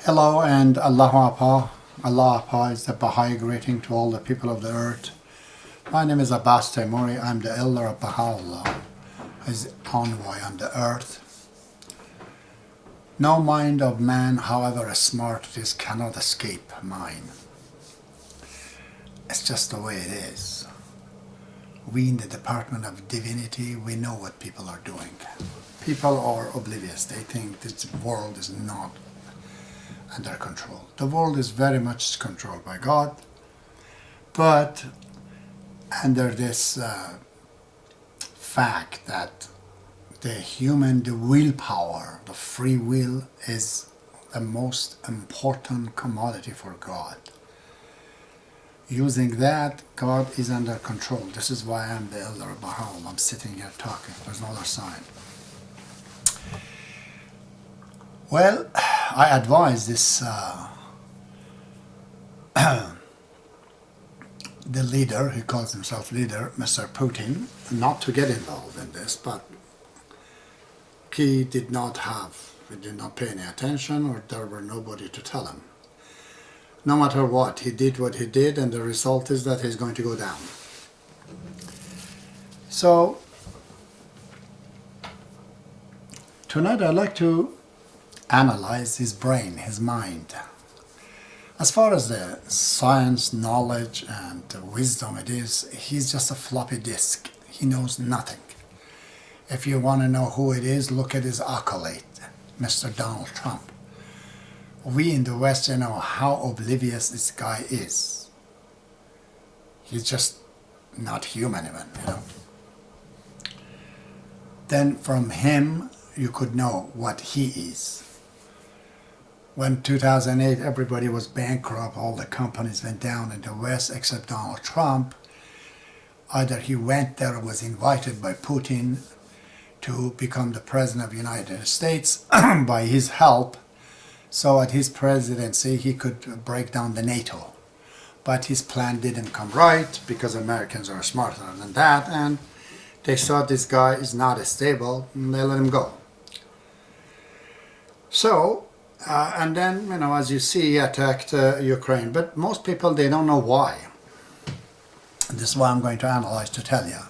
Hello and Allahu Akbar. Allah Akbar is the Baha'i greeting to all the people of the earth. My name is Abbas Taimuri. I'm the elder of Baha'u'llah, his envoy on the earth. No mind of man, however smart it is, cannot escape mine. It's just the way it is. We in the Department of Divinity, we know what people are doing. People are oblivious. They think this world is not under control. The world is very much controlled by God, but under this fact that the willpower, the free will is the most important commodity for God. Using that, God is under control. This is why I'm the elder of Baha'u'llah. I'm sitting here talking. There's no other sign. Well, I advise this the leader, who calls himself leader, Mr. Putin, not to get involved in this, but he did not pay any attention, or there were nobody to tell him. No matter what he did, and the result is that he's going to go down. So, tonight I'd like to analyze his brain, his mind. As far as the science, knowledge, and wisdom it is, he's just a floppy disk. He knows nothing. If you want to know who it is, look at his accolade, Mr. Donald Trump. We in the West know how oblivious this guy is. He's just not human even, you know. Then from him, you could know what he is. When 2008 everybody was bankrupt, all the companies went down in the West except Donald Trump. Either he went there or was invited by Putin to become the President of the United States by his help. So at his presidency he could break down the NATO. But his plan didn't come right because Americans are smarter than that, and they saw this guy is not stable and they let him go. So, and then, you know, as you see, he attacked Ukraine. But most people, they don't know why. And this is why I'm going to analyze to tell you.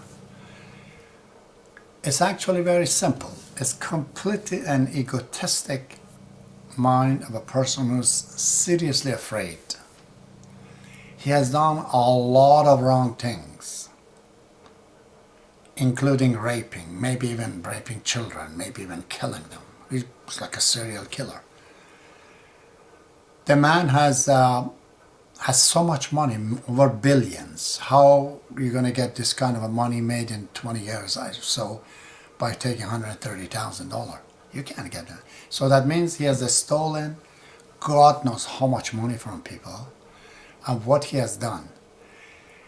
It's actually very simple. It's completely an egotistic mind of a person who's seriously afraid. He has done a lot of wrong things, including raping, maybe even raping children, maybe even killing them. He's like a serial killer. The man has so much money, over billions. How are you going to get this kind of a money made in 20 years or so by taking $130,000? You can't get that. So that means he has stolen God knows how much money from people. And what he has done,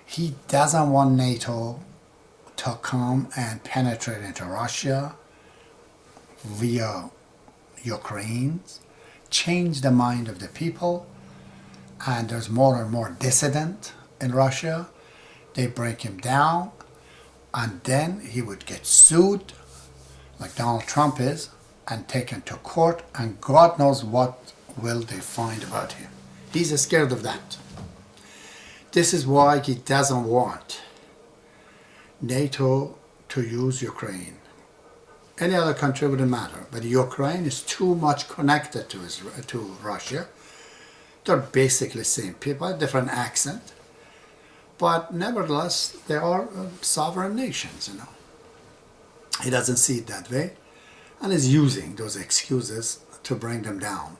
he doesn't want NATO to come and penetrate into Russia via Ukraine, change the mind of the people, and there's more and more dissident in Russia. They break him down, and then he would get sued, like Donald Trump is, and taken to court, and God knows what will they find about him. He's scared of that. This is why he doesn't want NATO to use Ukraine. Any other country wouldn't matter, but Ukraine is too much connected to Russia. They're basically same people, different accent, but nevertheless they are sovereign nations, you know. He doesn't see it that way, and is using those excuses to bring them down.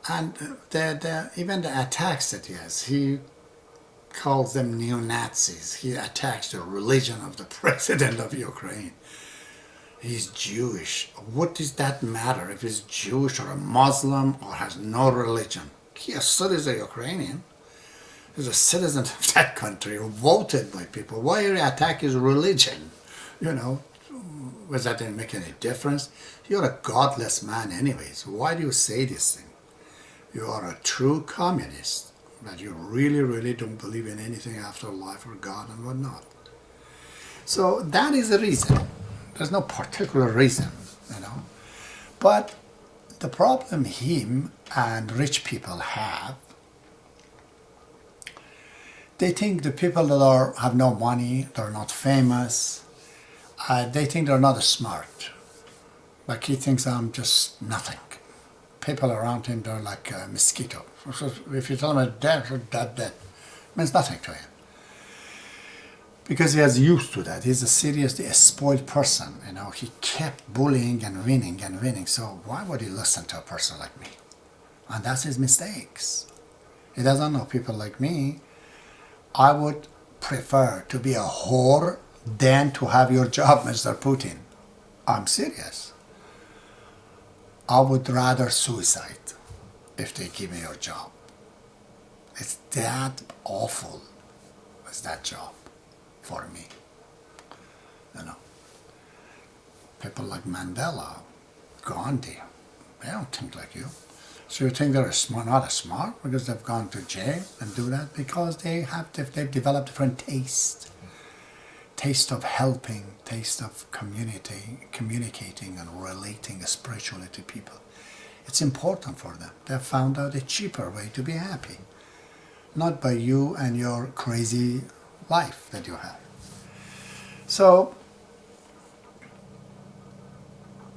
And even the attacks that he has, he calls them neo-Nazis. He attacks the religion of the president of Ukraine. He's Jewish. What does that matter if he's Jewish or a Muslim or has no religion? He is still is a Ukrainian. He's a citizen of that country, voted by people. Why do you attack his religion? You know, was that didn't make any difference? You're a godless man anyways. Why do you say this thing? You are a true communist, but you really, really don't believe in anything after life or God and whatnot. So that is the reason. There's no particular reason, you know. But the problem him and rich people have, they think the people that have no money, they're not famous, they think they're not smart. Like he thinks I'm just nothing. People around him, they're like a mosquito. So if you tell him they're dead, dead, it means nothing to him. Because he is used to that. He's a seriously a spoiled person. You know, he kept bullying and winning and winning. So why would he listen to a person like me? And that's his mistakes. He doesn't know people like me. I would prefer to be a whore than to have your job, Mr. Putin. I'm serious. I would rather suicide if they give me your job. It's that awful as that job for me. You know, people like Mandela, Gandhi, they don't think like you. So you think they're smart, not as smart because they've gone to jail and do that? Because they've developed different taste of helping, taste of communicating and relating spiritually to people. It's important for them. They've found out a cheaper way to be happy, not by you and your crazy life that you have. So,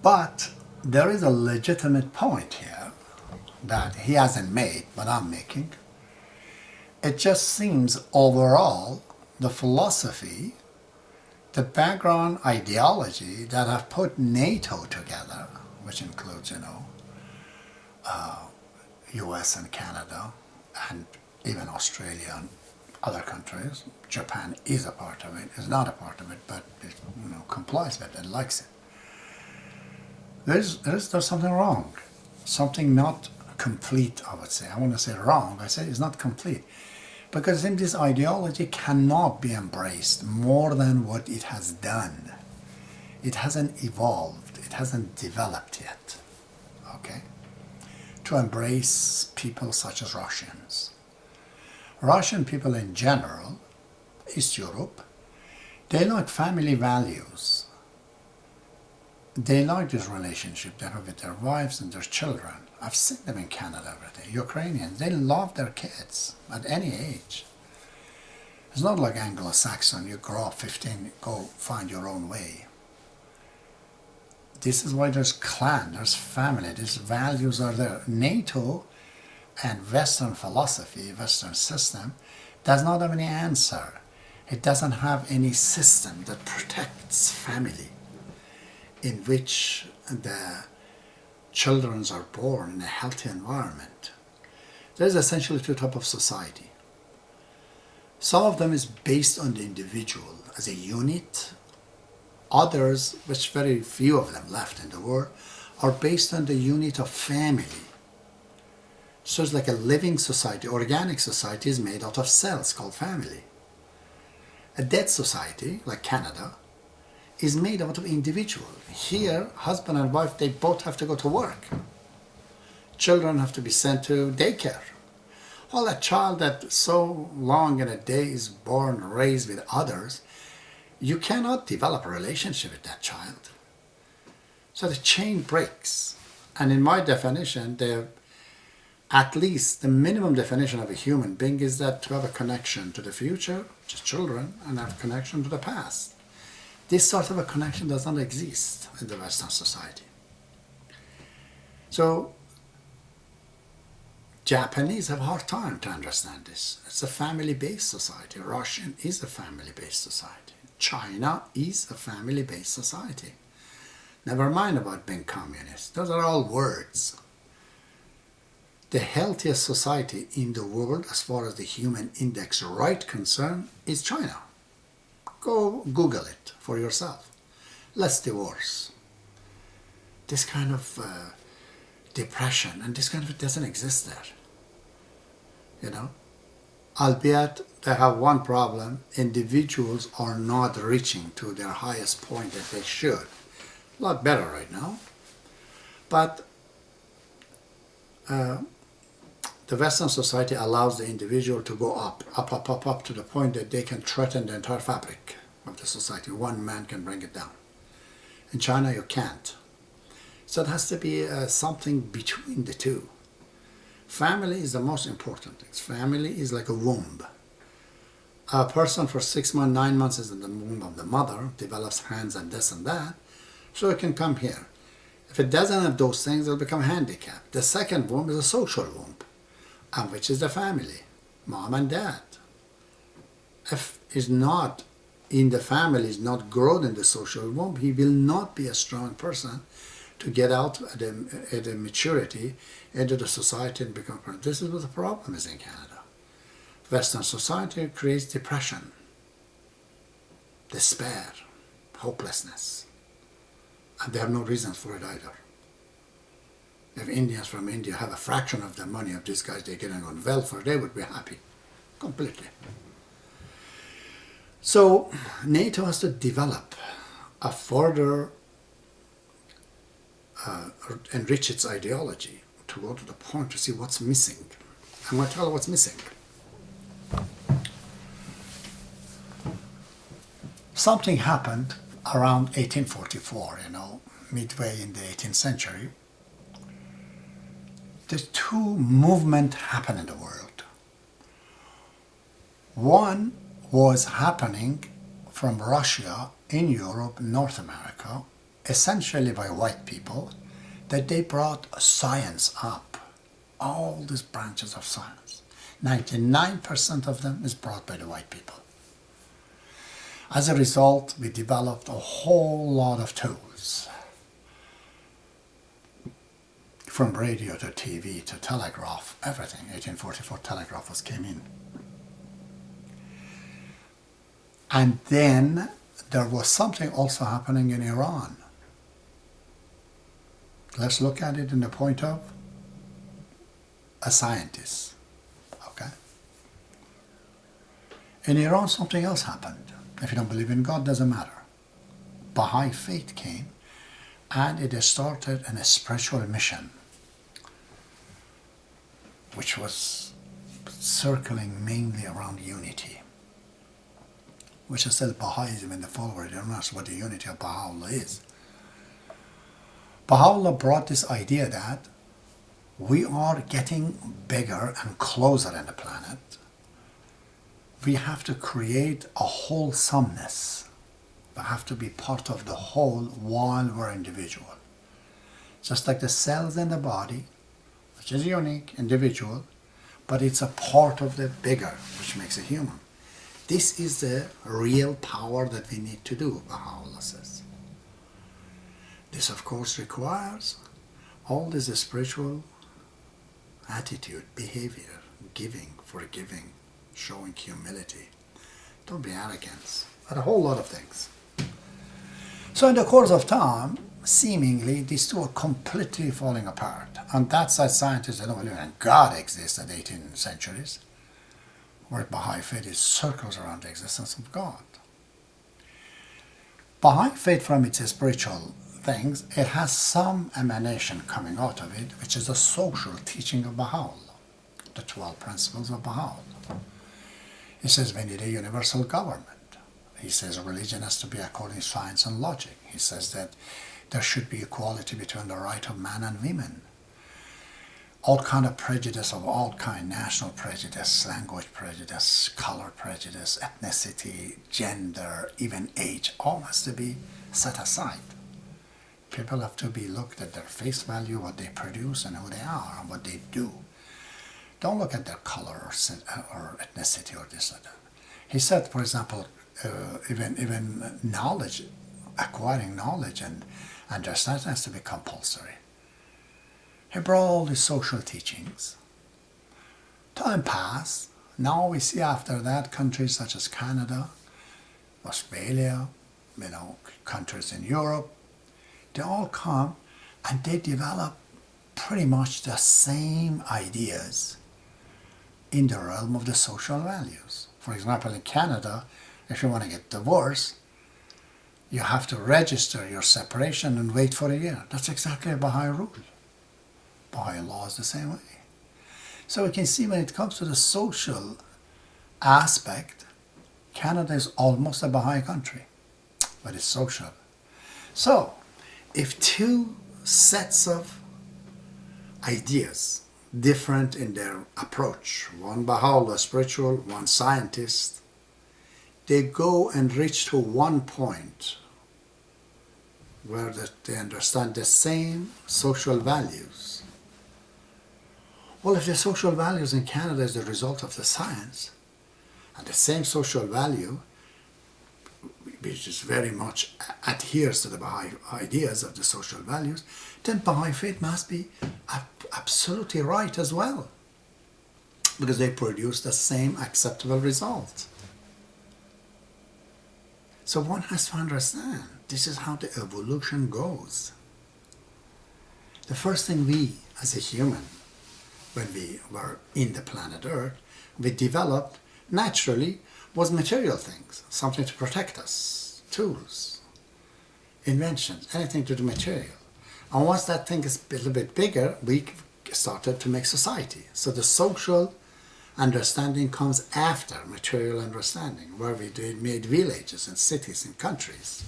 but there is a legitimate point here that he hasn't made, but I'm making. It just seems overall the philosophy, the background ideology that have put NATO together, which includes, US and Canada, and even Australia and other countries. Japan is a part of it, is not a part of it, but it complies with it and likes it. There's something wrong, something not complete, I would say. I want to say wrong, I say it's not complete. Because then this ideology cannot be embraced more than what it has done. It hasn't evolved, it hasn't developed yet, okay? To embrace people such as Russians. Russian people in general, East Europe, they like family values. They like this relationship they have with their wives and their children. I've seen them in Canada every day. Ukrainians, they love their kids at any age. It's not like Anglo-Saxon, you grow up 15, go find your own way. This is why there's clan, there's family, these values are there. NATO and Western philosophy, Western system, does not have any answer. It doesn't have any system that protects family, in which the children are born in a healthy environment. There's essentially two types of society. Some of them is based on the individual as a unit. Others, which very few of them left in the world, are based on the unit of family. So it's like a living society. Organic society is made out of cells called family. A dead society, like Canada, is made out of individual. Here, husband and wife, they both have to go to work. Children have to be sent to daycare. Well, a child that so long in a day is born, raised with others, you cannot develop a relationship with that child. So the chain breaks. And in my definition, at least the minimum definition of a human being is that to have a connection to the future, which is children, and have a connection to the past. This sort of a connection does not exist in the Western society. So, Japanese have a hard time to understand this. It's a family-based society. Russian is a family-based society. China is a family-based society. Never mind about being communist. Those are all words. The healthiest society in the world, as far as the human index right concerned, is China. Go Google it for yourself. Less divorce. This kind of depression and this kind of it doesn't exist there. Albeit they have one problem: individuals are not reaching to their highest point that they should. A lot better right now. But the Western society allows the individual to go up to the point that they can threaten the entire fabric of the society. One man can bring it down. In China, you can't. So it has to be something between the two. Family is the most important thing. Family is like a womb. A person for 6 months, 9 months is in the womb of the mother, develops hands and this and that, so it can come here. If it doesn't have those things, it'll become handicapped. The second womb is a social womb, and which is the family, mom and dad. If he's not in the family, is not grown in the social womb, he will not be a strong person to get out at a maturity into the society and become a person. This is what the problem is in Canada. Western society creates depression, despair, hopelessness. And they have no reasons for it either. If Indians from India have a fraction of the money of these guys they're getting on welfare, they would be happy, completely. So NATO has to develop a further, enrich its ideology to go to the point to see what's missing. I'm going to tell you what's missing. Something happened around 1844, midway in the 18th century. There's two movements happen in the world. One was happening from Russia in Europe, North America, essentially by white people, that they brought science up. All these branches of science. 99% of them is brought by the white people. As a result, we developed a whole lot of tools. From radio to TV to telegraph, everything. 1844 telegraph came in. And then there was something also happening in Iran. Let's look at it in the point of a scientist. Okay? In Iran, something else happened. If you don't believe in God, doesn't matter. Baha'i faith came, and it started a spiritual mission, which was circling mainly around unity, which is still Baha'ism in the forward. They don't know what the unity of Baha'u'llah is. Baha'u'llah brought this idea that we are getting bigger and closer in the planet. We have to create a wholesomeness. We have to be part of the whole while we're individual. Just like the cells in the body, which is unique, individual, but it's a part of the bigger, which makes it human. This is the real power that we need to do, Baha'u'llah says. This, of course, requires all this spiritual attitude, behavior, giving, forgiving, showing humility. Don't be arrogant, but a whole lot of things. So in the course of time, seemingly, these two are completely falling apart. And that's why scientists don't believe in God exists in the 18th centuries, where Baha'i faith is circles around the existence of God. Baha'i faith, from its spiritual things, it has some emanation coming out of it, which is the social teaching of Baha'u'llah, the 12 principles of Baha'u'llah. He says we need a universal government. He says religion has to be according to science and logic. He says that there should be equality between the right of man and women. All kind of prejudice of all kind, national prejudice, language prejudice, color prejudice, ethnicity, gender, even age, all has to be set aside. People have to be looked at their face value, what they produce and who they are and what they do. Don't look at their color or ethnicity or this or that. He said, for example, even knowledge, acquiring knowledge and understanding has to be compulsory. He brought all these social teachings. Time passed. Now we see after that countries such as Canada, Australia, countries in Europe, they all come and they develop pretty much the same ideas in the realm of the social values. For example, in Canada, if you want to get divorced, you have to register your separation and wait for a year. That's exactly a Baha'i rule. Baha'i law is the same way. So we can see when it comes to the social aspect, Canada is almost a Baha'i country, but it's social. So, if two sets of ideas, different in their approach. One Baha'u'llah spiritual, one scientist. They go and reach to one point where they understand the same social values. Well, if the social values in Canada is the result of the science, and the same social value, which is very much adheres to the Baha'i ideas of the social values, then Baha'i faith must be absolutely right as well, because they produce the same acceptable result. So one has to understand, this is how the evolution goes. The first thing we, as a human, when we were in the planet Earth, we developed naturally was material things, something to protect us, tools, inventions, anything to do material. And once that thing is a little bit bigger, we started to make society. So the social understanding comes after material understanding, where we made villages and cities and countries.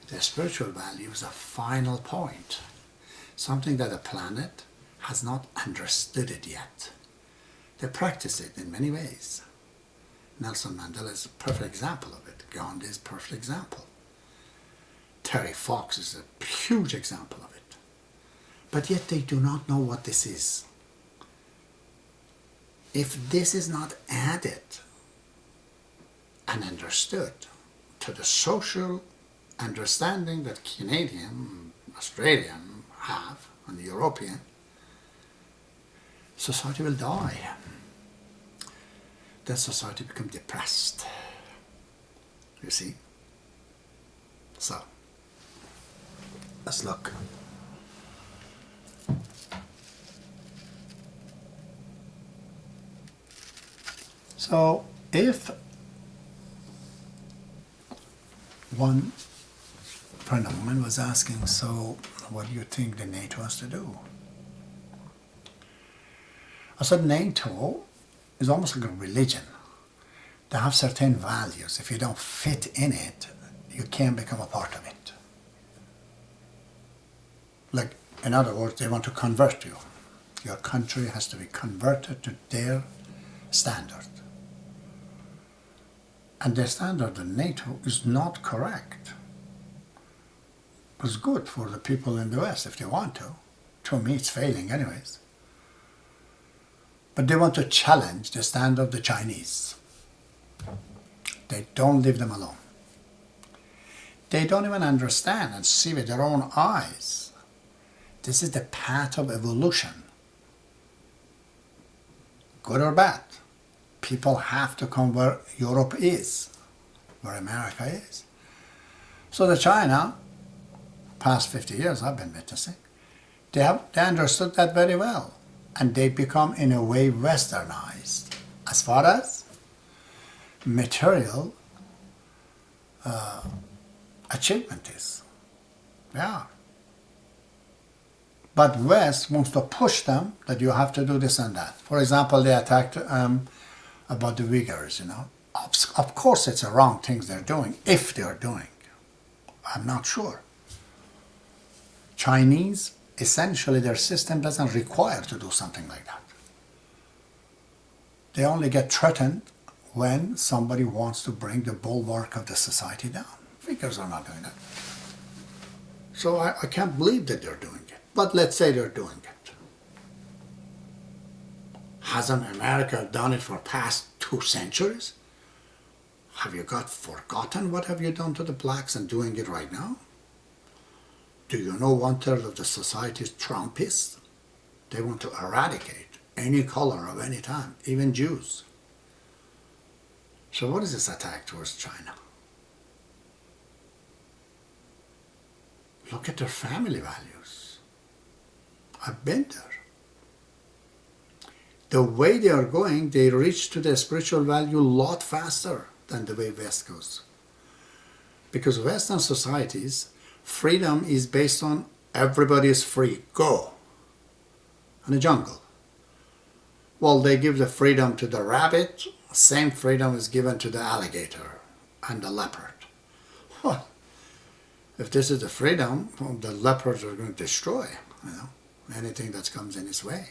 The spiritual value is a final point, something that the planet has not understood it yet. They practice it in many ways. Nelson Mandela is a perfect example of it. Gandhi is a perfect example. Terry Fox is a huge example of it. But yet they do not know what this is. If this is not added and understood to the social understanding that Canadian, Australian have, and the European, society will die. Then society becomes depressed. You see? So, let's look. So, if one friend of mine was asking, so what do you think the NATO has to do? I said NATO is almost like a religion. They have certain values. If you don't fit in it, you can't become a part of it. Like, in other words, they want to convert you. Your country has to be converted to their standard. And their standard in NATO is not correct. It's good for the people in the West if they want to. To me, it's failing anyways. But they want to challenge the standard of the Chinese. They don't leave them alone. They don't even understand and see with their own eyes. This is the path of evolution. Good or bad. People have to come where Europe is, where America is. So the China, past 50 years I've been witnessing, they understood that very well. And they become, in a way, westernized as far as material achievement is. Yeah. But West wants to push them that you have to do this and that. For example, they attacked about the Uyghurs, you know. Of course it's the wrong things they're doing, if they're doing. I'm not sure. Chinese, essentially their system doesn't require to do something like that. They only get threatened when somebody wants to bring the bulwark of the society down. Uyghurs are not doing that. So I can't believe that they're doing it. But let's say they're doing it. Hasn't America done it for past 2 centuries? Have you got forgotten what have you done to the blacks and doing it right now? Do you know 1/3 of the society is Trumpists? They want to eradicate any color of any time, even Jews. So what is this attack towards China? Look at their family values. I've been there. The way they are going, they reach to their spiritual value a lot faster than the way West goes. Because Western societies, freedom is based on everybody is free, go. In the jungle. Well, they give the freedom to the rabbit, same freedom is given to the alligator and the leopard. Well, If this is the freedom, well, the leopards are going to destroy, anything that comes in its way.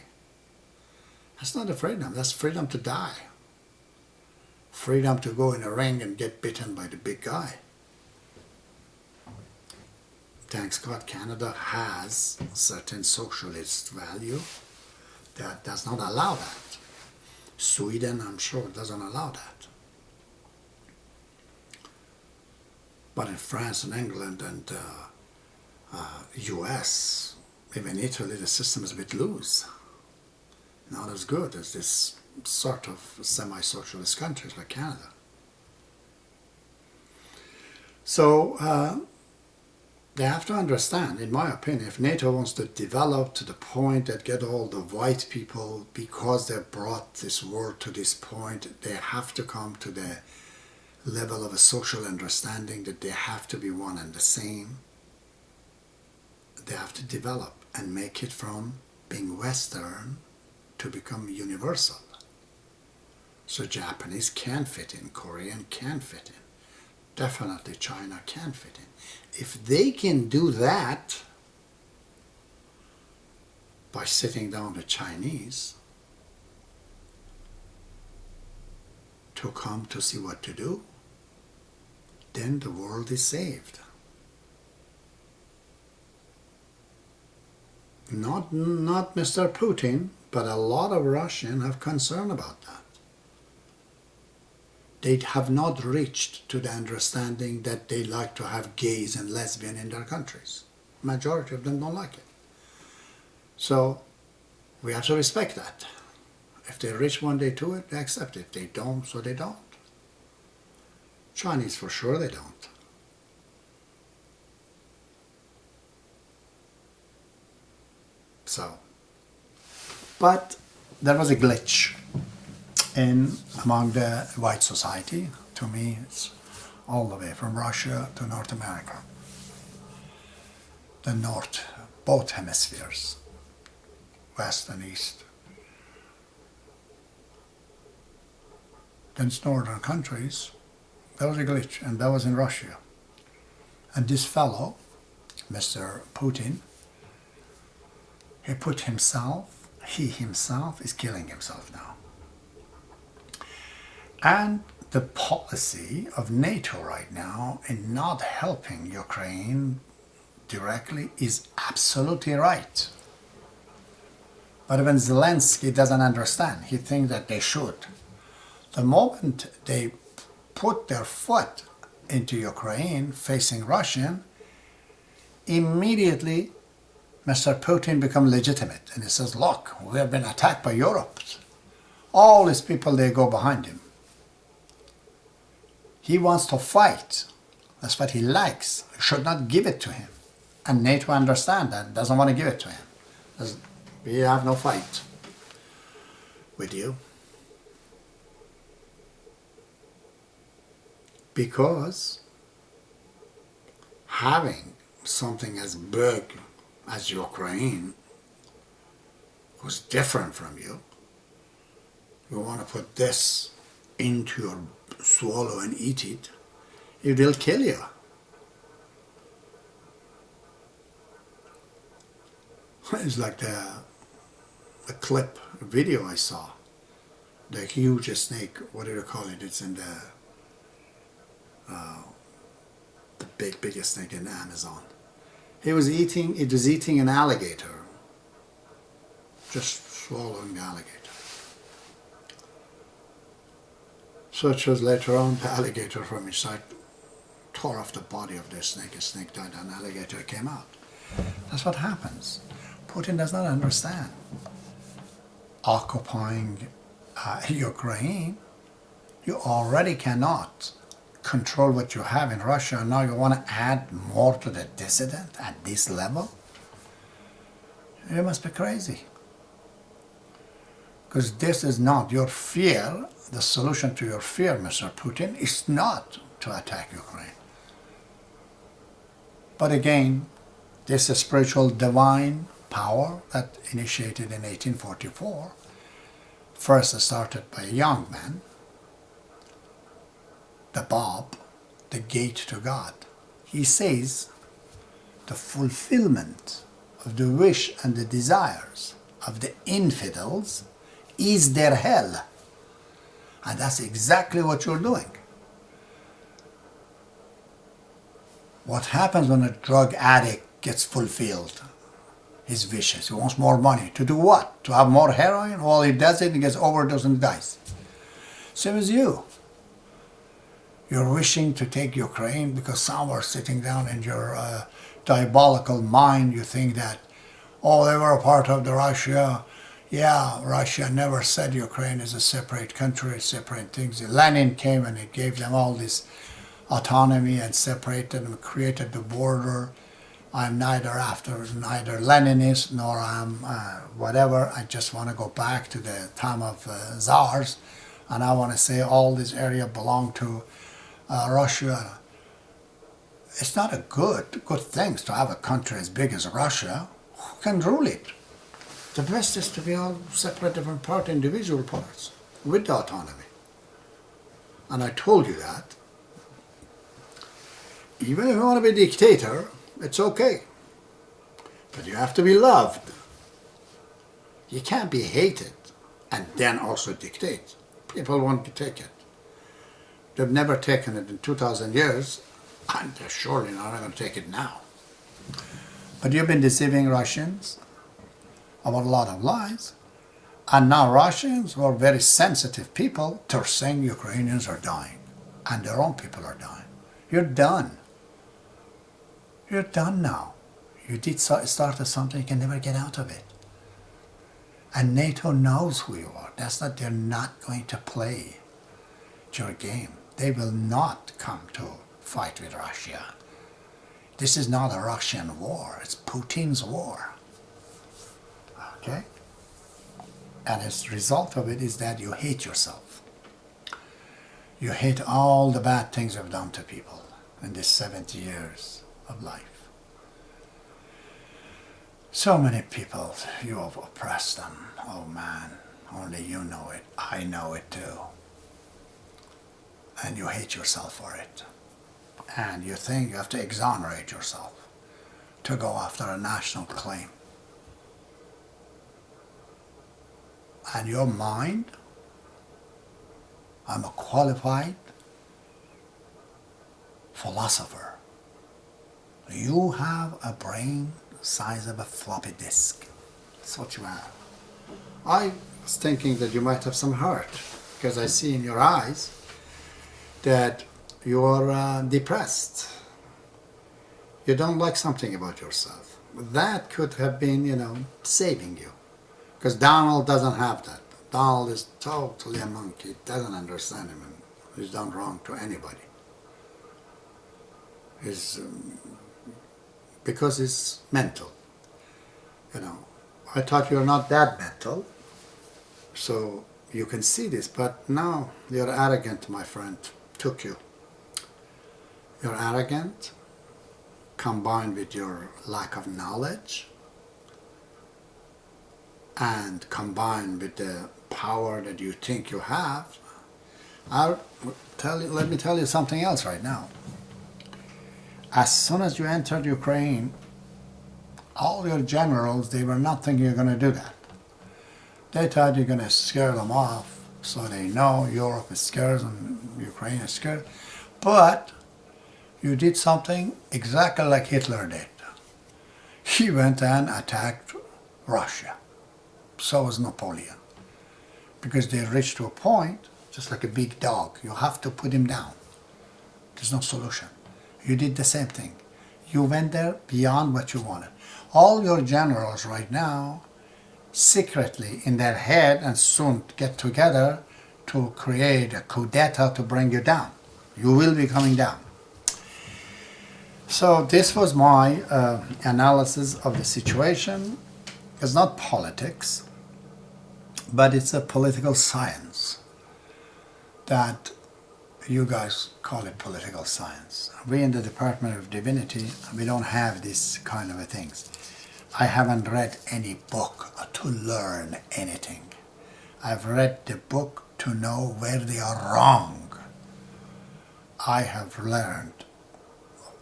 That's not a freedom. That's freedom to die. Freedom to go in a ring and get bitten by the big guy. Thanks God, Canada has certain socialist value that does not allow that. Sweden, I'm sure, doesn't allow that. But in France and England and US, even Italy, the system is a bit loose. Not as good as this sort of semi-socialist countries like Canada. So they have to understand, in my opinion, if NATO wants to develop to the point that get all the white people, because they brought this world to this point, they have to come to the level of a social understanding that they have to be one and the same. They have to develop and make it from being Western to become universal. So Japanese can fit in, Korean can fit in, definitely China can fit in. If they can do that by sitting down with Chinese to come to see what to do, then the world is saved. Not Mr. Putin, but a lot of Russians have concern about that. They have not reached to the understanding that they like to have gays and lesbians in their countries. Majority of them don't like it. So we have to respect that. If they reach one day to it, they accept it. If they don't, so they don't. Chinese, for sure, they don't. So, but there was a glitch among the white society. To me, it's all the way from Russia to North America. The North, both hemispheres, West and East. Then northern countries, there was a glitch, and that was in Russia. And this fellow, Mr. Putin, he himself is killing himself now. And the policy of NATO right now in not helping Ukraine directly is absolutely right. But even Zelensky doesn't understand. He thinks that they should. The moment they put their foot into Ukraine facing Russian, immediately Mr. Putin becomes legitimate. And he says, look, we have been attacked by Europe. All these people, they go behind him. He wants to fight. That's what he likes. You should not give it to him. And NATO understands that, doesn't want to give it to him. We have no fight with you. Because having something as big as Ukraine, who's different from you, you want to put this into your swallow and eat it, it will kill you. It's like the video I saw. The huge snake, what do you call it? It's in the biggest snake in the Amazon. It was eating an alligator. Just swallowing the alligator. So it was later on the alligator from inside tore off the body of the snake. A snake died and an alligator came out. That's what happens. Putin does not understand. Occupying Ukraine, you already cannot control what you have in Russia, and now you want to add more to the dissident at this level? You must be crazy. Because this is not your fear. The solution to your fear, Mr. Putin, is not to attack Ukraine. But again, this is spiritual divine power that initiated in 1844, first started by a young man, the Bob, the gate to God. He says, the fulfillment of the wish and the desires of the infidels is their hell. And that's exactly what you're doing. What happens when a drug addict gets fulfilled? His wishes. He wants more money. To do what? To have more heroin? Well, he does it, he gets overdosed and dies. Same as you. You're wishing to take Ukraine because somewhere sitting down in your diabolical mind, you think that, oh, they were a part of the Russia. Yeah, Russia never said Ukraine is a separate country, separate things. Lenin came and he gave them all this autonomy and separated them, created the border. I'm neither Leninist nor I'm whatever. I just want to go back to the time of czars, and I want to say all this area belonged to Russia. It's not a good thing to have a country as big as Russia. Who can rule it? The best is to be all separate different parts, individual parts, with the autonomy. And I told you that. Even if you want to be a dictator, it's okay. But you have to be loved. You can't be hated and then also dictate. People won't take it. They've never taken it in 2,000 years, and they're surely not going to take it now. But you've been deceiving Russians about a lot of lies. And now Russians, who are very sensitive people, they're saying Ukrainians are dying. And their own people are dying. You're done. You're done now. You did started something, you can never get out of it. And NATO knows who you are. That's not, they're not going to play your game. They will not come to fight with Russia. This is not a Russian war, it's Putin's war. Okay? And as a result of it is that you hate yourself. You hate all the bad things you've done to people in these 70 years of life. So many people, you have oppressed them. Oh man, only you know it. I know it too. And you hate yourself for it. And you think you have to exonerate yourself to go after a national claim. And your mind, I'm a qualified philosopher. You have a brain the size of a floppy disk. That's what you have. I was thinking that you might have some heart, because I see in your eyes that you're depressed. You don't like something about yourself. That could have been, saving you. Because Donald doesn't have that. Donald is totally a monkey. Doesn't understand him. And he's done wrong to anybody. Because he's mental. I thought you're not that mental. So you can see this. But now you're arrogant, my friend. Took you. You're arrogant, combined with your lack of knowledge, and combined with the power that you think you have. Let me tell you something else right now. As soon as you entered Ukraine, all your generals, they were not thinking you're going to do that. They thought you're going to scare them off, so they know Europe is scared and Ukraine is scared. But you did something exactly like Hitler did. He went and attacked Russia. So was Napoleon. Because they reached to a point, just like a big dog, you have to put him down. There's no solution. You did the same thing. You went there beyond what you wanted. All your generals right now, secretly in their head and soon get together to create a coup d'etat to bring you down. You will be coming down. So this was my analysis of the situation. It's not politics, but it's a political science that you guys call it political science. We in the Department of Divinity, we don't have this kind of things. I haven't read any book to learn anything. I've read the book to know where they are wrong. I have learned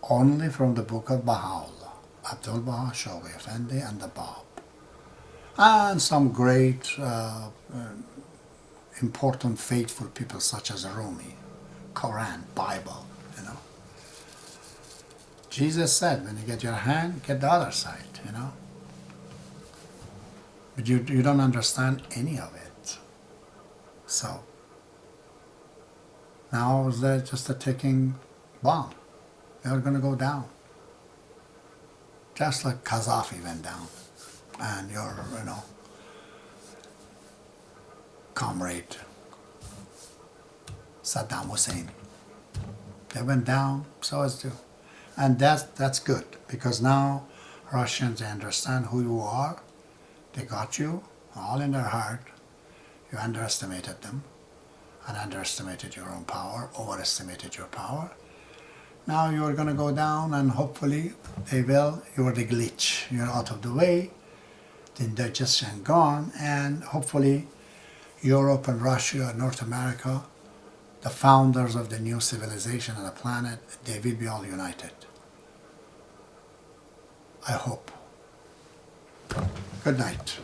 only from the book of Baha'u'llah. Abdul-Baha, Shawqi Effendi, and the Bab. And some great, important, faithful people such as Rumi, Quran, Bible, you know. Jesus said, when you get your hand, get the other side, you know. But you don't understand any of it. So, now they're just a ticking bomb. They're going to go down. Just like Gaddafi went down. And your, you know, comrade, Saddam Hussein. They went down, so as to. And that's good, because now Russians, they understand who you are. They got you all in their heart. You underestimated them and underestimated your own power, overestimated your power. Now you're going to go down, and hopefully they will. You're the glitch. You're out of the way. The indigestion gone, and hopefully Europe and Russia and North America, the founders of the new civilization on the planet, they will be all united. I hope. Good night.